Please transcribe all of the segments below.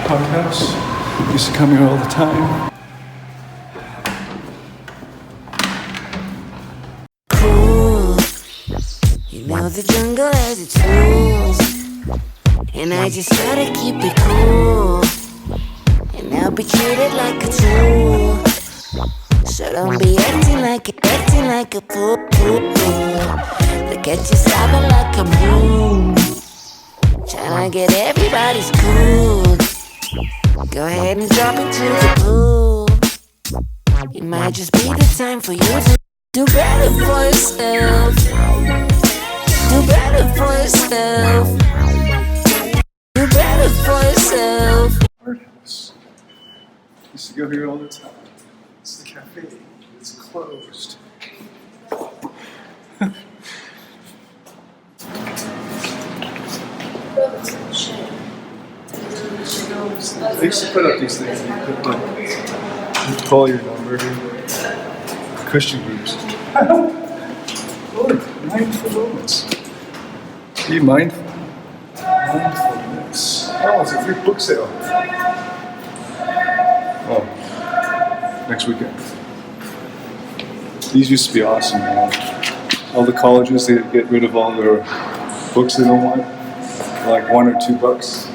House. Used to come here all the time. Cool. You know the jungle has its rules, and I just gotta keep it cool, and I'll be treated like a tool. So don't be acting like a fool. Look at you sobbing like a moon, tryna get everybody's cool. Go ahead and jump into the pool. It might just be the time for you to do better for yourself. Do better for yourself. Do better for yourself. Art House. Used to go here all the time. It's the cafe. It's closed. They used to put up these things. You could call your number. Christian groups. Lord, mindful moments. Be mindful. Mindfulness. Oh, it's a free book sale. Oh, next weekend. These used to be awesome, man. All the colleges, they get rid of all their books they don't want. Like $1 or $2.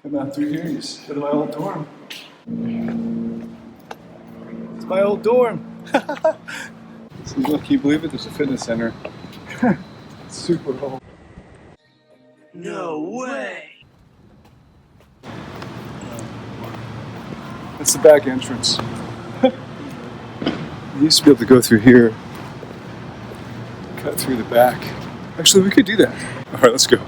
Come out through here, you go to my old dorm. It's my old dorm. So, look, can you believe it? There's a fitness center. It's super old. No way. That's the back entrance. You used to be able to go through here, cut through the back. Actually, we could do that. All right, let's go.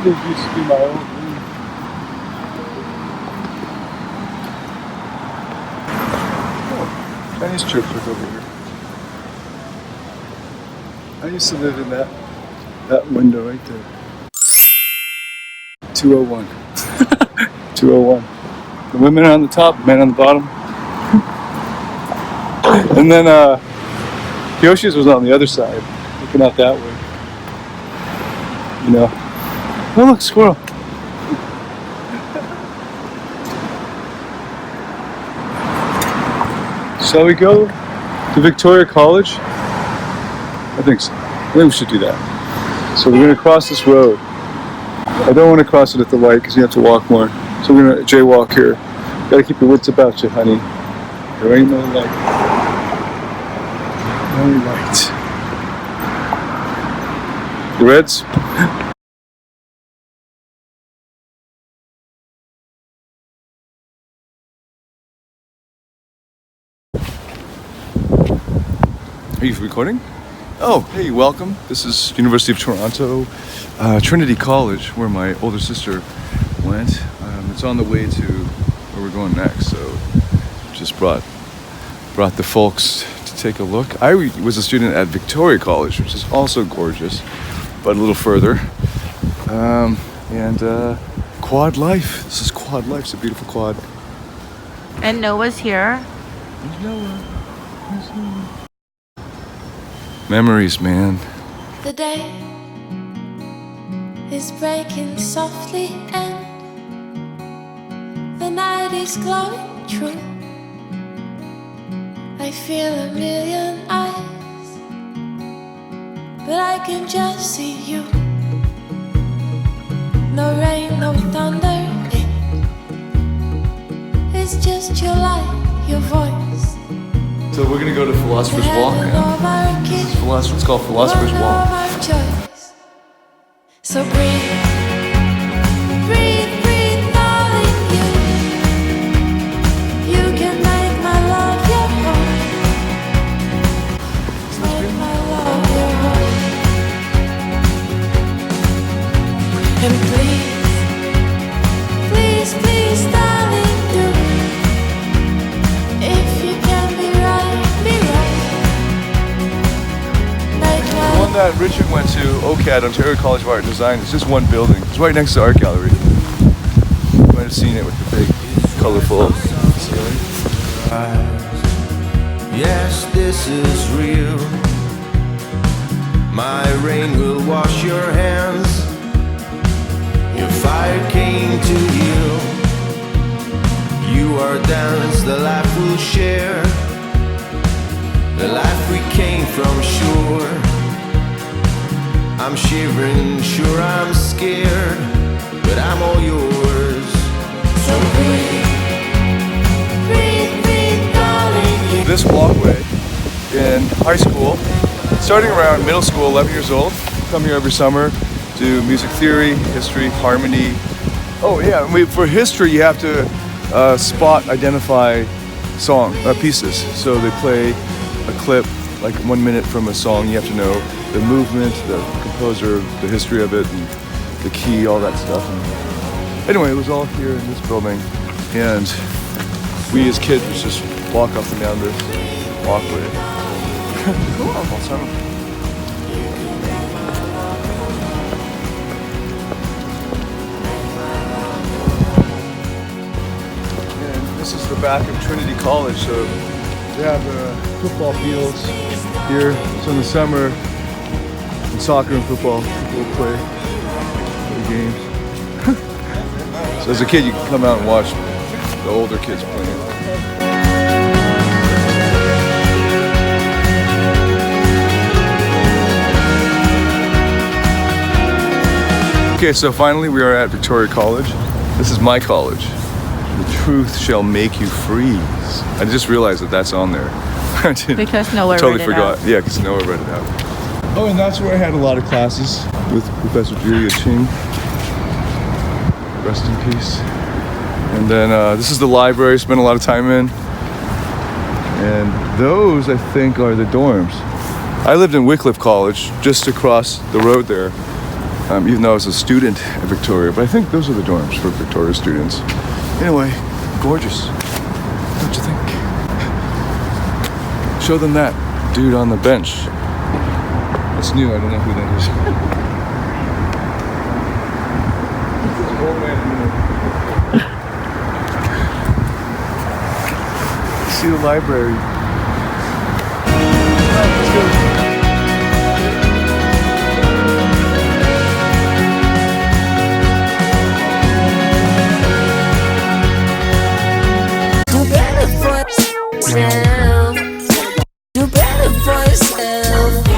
This used to be my old room. Oh, Chinese church was over here. I used to live in that window right there. 201. 201. The women are on the top, men on the bottom. And then Yoshi's was on the other side, looking out that way. You know. Oh look, squirrel. Shall we go to Victoria College? I think so. I think we should do that. So we're going to cross this road. I don't want to cross it at the light because you have to walk more. So we're going to jaywalk here. You got to keep your wits about you, honey. There ain't no light. No light. The Reds? Are you recording? Oh, hey, welcome. This is University of Toronto, Trinity College, where my older sister went. It's on the way to where we're going next, so just brought the folks to take a look. I was a student at Victoria College, which is also gorgeous, but a little further. And Quad Life. This is Quad Life. It's a beautiful quad. And Noah's here. There's Noah. There's Noah. Memories, man. The day is breaking softly and the night is glowing true. I feel a million eyes, but I can just see you. No rain, no thunder, it's just your light, your voice. So we're gonna go to Philosopher's Walk now. It's called Philosopher's Walk. So breathe, breathe, breathe, darling, you can make my love your home. Make my love your home. And please, please, please, darling, do. If you can be right, be right. Make my love that Richard went to, OCAD, Ontario College of Art and Design. It's just one building. It's right next to the art gallery. You might have seen it with the big, colorful ceiling. Yes, this is real. My rain will wash your hands. Your fire came to heal. You are dance, the life we'll share. The life we came from shore. I'm shivering, sure I'm scared, but I'm all yours. So breathe, breathe, breathe, darling. This walkway in high school, starting around middle school, 11 years old, come here every summer, do music theory, history, harmony. Oh yeah, for history you have to identify song pieces. So they play a clip, like 1 minute from a song. You have to know the movement, the composer, the history of it, and the key, all that stuff. And anyway, it was all here in this building, and we as kids would just walk up and down this walkway. Cool. All summer. This is the back of Trinity College, so they have football fields here. So in the summer, in soccer and football, we'll play games. So as a kid, you can come out and watch the older kids playing. Okay, so finally we are at Victoria College. This is my college. The truth shall make you freeze. I just realized that that's on there. Because Noah totally read it forgot. out. Yeah, because Noah read it out. Oh, and that's where I had a lot of classes with Professor Julia Ching. Rest in peace. And then this is the library. Spent a lot of time in. And those, I think, are the dorms. I lived in Wycliffe College, just across the road there. Even though I was a student at Victoria, but I think those are the dorms for Victoria students. Anyway, gorgeous, don't you think? Show them that dude on the bench. That's new, I don't know who that is. Old man. See the library. Let's go. Do better for yourself.